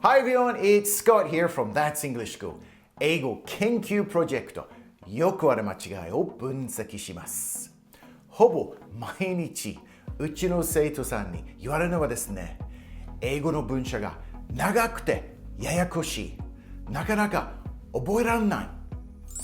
Hi everyone, it's Scott here from That's English School. 英語研究プロジェクト、よくある間違いを分析します。ほぼ毎日、うちの生徒さんに言われるのはですね、英語の文章が長くてややこしい。なかなか覚えられない。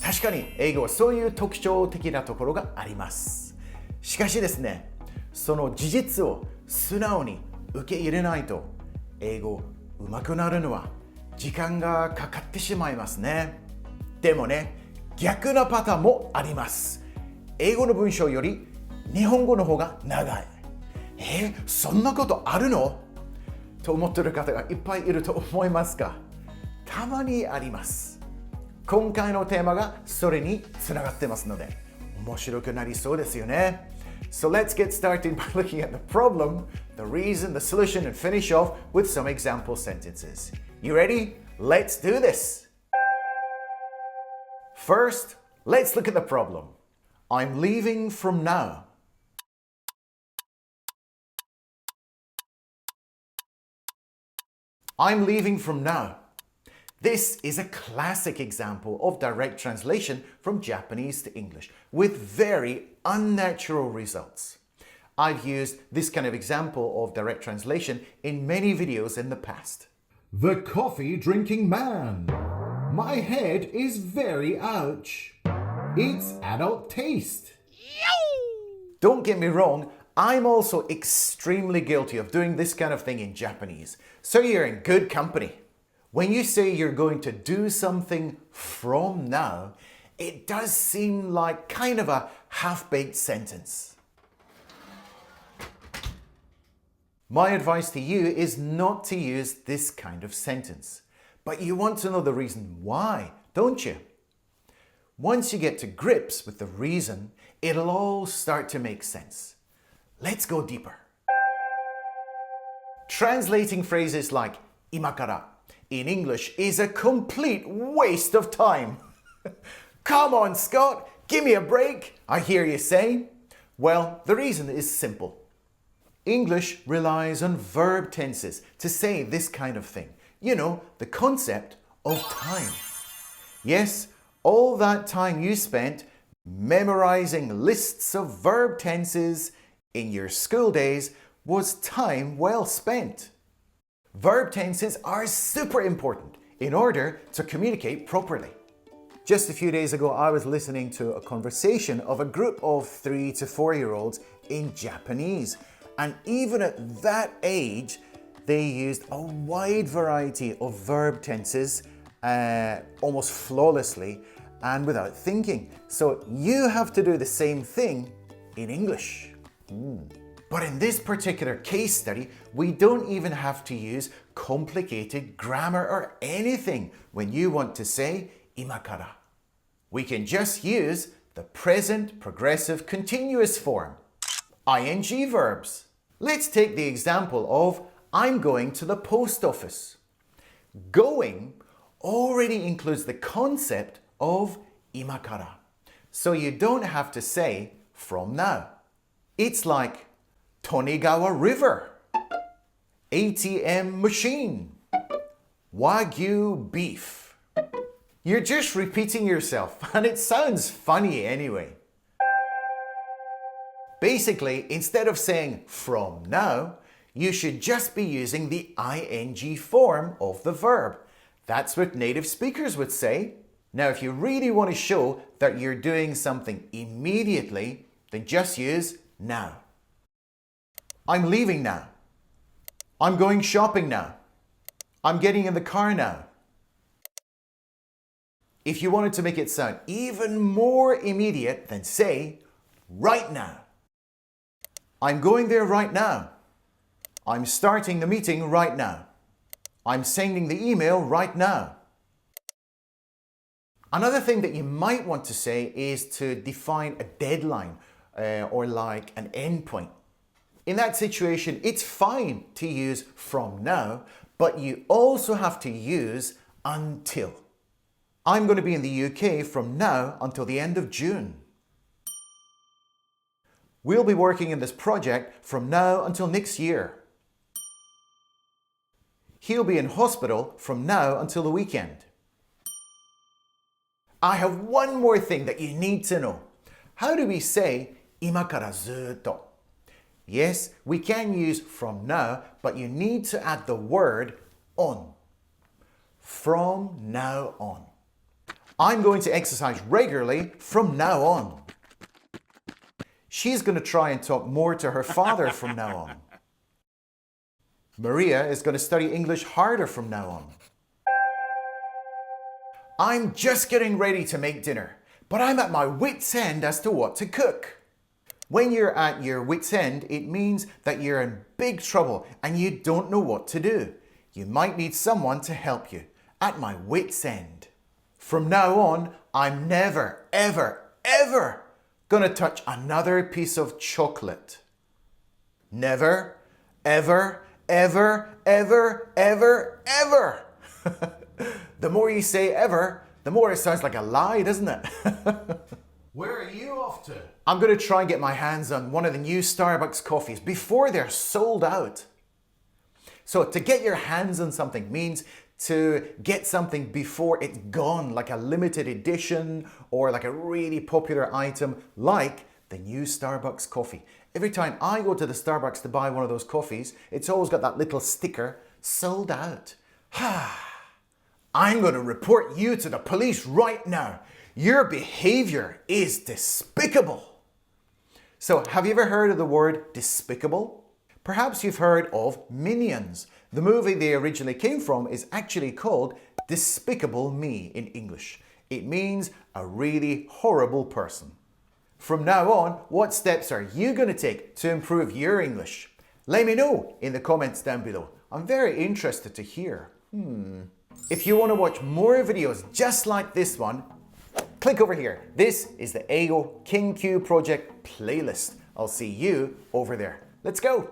確かに英語はそういう特徴的なところがあります。しかしですね、その事実を素直に受け入れないと、英語上手くなるのは時間がかかってしまいますね。でもね、逆なパターンもあります。英語の文章より日本語の方が長い。そんなことあるのと思っている方がいっぱいいると思いますが、たまにあります。今回のテーマがそれにつながってますので、面白くなりそうですよね。So let's get started by looking at the problem, the reason, the solution, and finish off with some example sentences. You ready? Let's do this! First, let's look at the problem. I'm leaving from now. I'm leaving from now. This is a classic example of direct translation from Japanese to English with very unnatural results. I've used this kind of example of direct translation in many videos in the past. The coffee drinking man. My head is very ouch. It's adult taste. Don't get me wrong, I'm also extremely guilty of doing this kind of thing in Japanese. So you're in good company. When you say you're going to do something from now, it does seem like kind of a half-baked sentence. My advice to you is not to use this kind of sentence. But you want to know the reason why, don't you? Once you get to grips with the reason, it'll all start to make sense. Let's go deeper. Translating phrases like 今から in English is a complete waste of time. Come on, Scott, give me a break, I hear you say. Well, the reason is simple. English relies on verb tenses to say this kind of thing. You know, the concept of time. Yes, all that time you spent memorizing lists of verb tenses in your school days was time well spent. Verb tenses are super important in order to communicate properly. Just a few days ago, I was listening to a conversation of a group of 3 to 4-year-olds in Japanese. And even at that age, they used a wide variety of verb tenses almost flawlessly and without thinking. So you have to do the same thing in English. But in this particular case study, we don't even have to use complicated grammar or anything when you want to say 今から. We can just use the present progressive continuous form, ing verbs. Let's take the example of I'm going to the post office. Going already includes the concept of 今から. So you don't have to say from now. It's like Tonigawa River, ATM machine, Wagyu beef. You're just repeating yourself, and it sounds funny anyway. Basically, instead of saying from now, you should just be using the ing form of the verb. That's what native speakers would say. Now, if you really want to show that you're doing something immediately, then just use now. I'm leaving now. I'm going shopping now. I'm getting in the car now. If you wanted to make it sound even more immediate, then say right now. I'm going there right now. I'm starting the meeting right now. I'm sending the email right now. Another thing that you might want to say is to define a deadline or like an endpoint. In that situation, it's fine to use from now, but you also have to use until. I'm going to be in the UK from now until the end of June. We'll be working in this project from now until next year. He'll be in hospital from now until the weekend. I have one more thing that you need to know. How do we say 今からずっと? Yes, we can use from now, but you need to add the word on. From now on. I'm going to exercise regularly from now on. She's going to try and talk more to her father from now on. Maria is going to study English harder from now on. I'm just getting ready to make dinner, but I'm at my wit's end as to what to cook. When you're at your wit's end, it means that you're in big trouble and you don't know what to do. You might need someone to help you. At my wit's end. From now on, I'm never, ever, ever gonna touch another piece of chocolate. Never, ever, ever, ever, ever, ever. The more you say ever, the more it sounds like a lie, doesn't it? Where are you off to? I'm going to try and get my hands on one of the new Starbucks coffees before they're sold out. So to get your hands on something means to get something before it's gone, like a limited edition or like a really popular item like the new Starbucks coffee. Every time I go to the Starbucks to buy one of those coffees, it's always got that little sticker, sold out. I'm going to report you to the police right now. Your behavior is despicable. So, have you ever heard of the word despicable? Perhaps you've heard of Minions. The movie they originally came from is actually called Despicable Me in English. It means a really horrible person. From now on, what steps are you going to take to improve your English? Let me know in the comments down below. I'm very interested to hear. If you want to watch more videos just like this one, click over here. This is the AO King Q Project playlist. I'll see you over there. Let's go.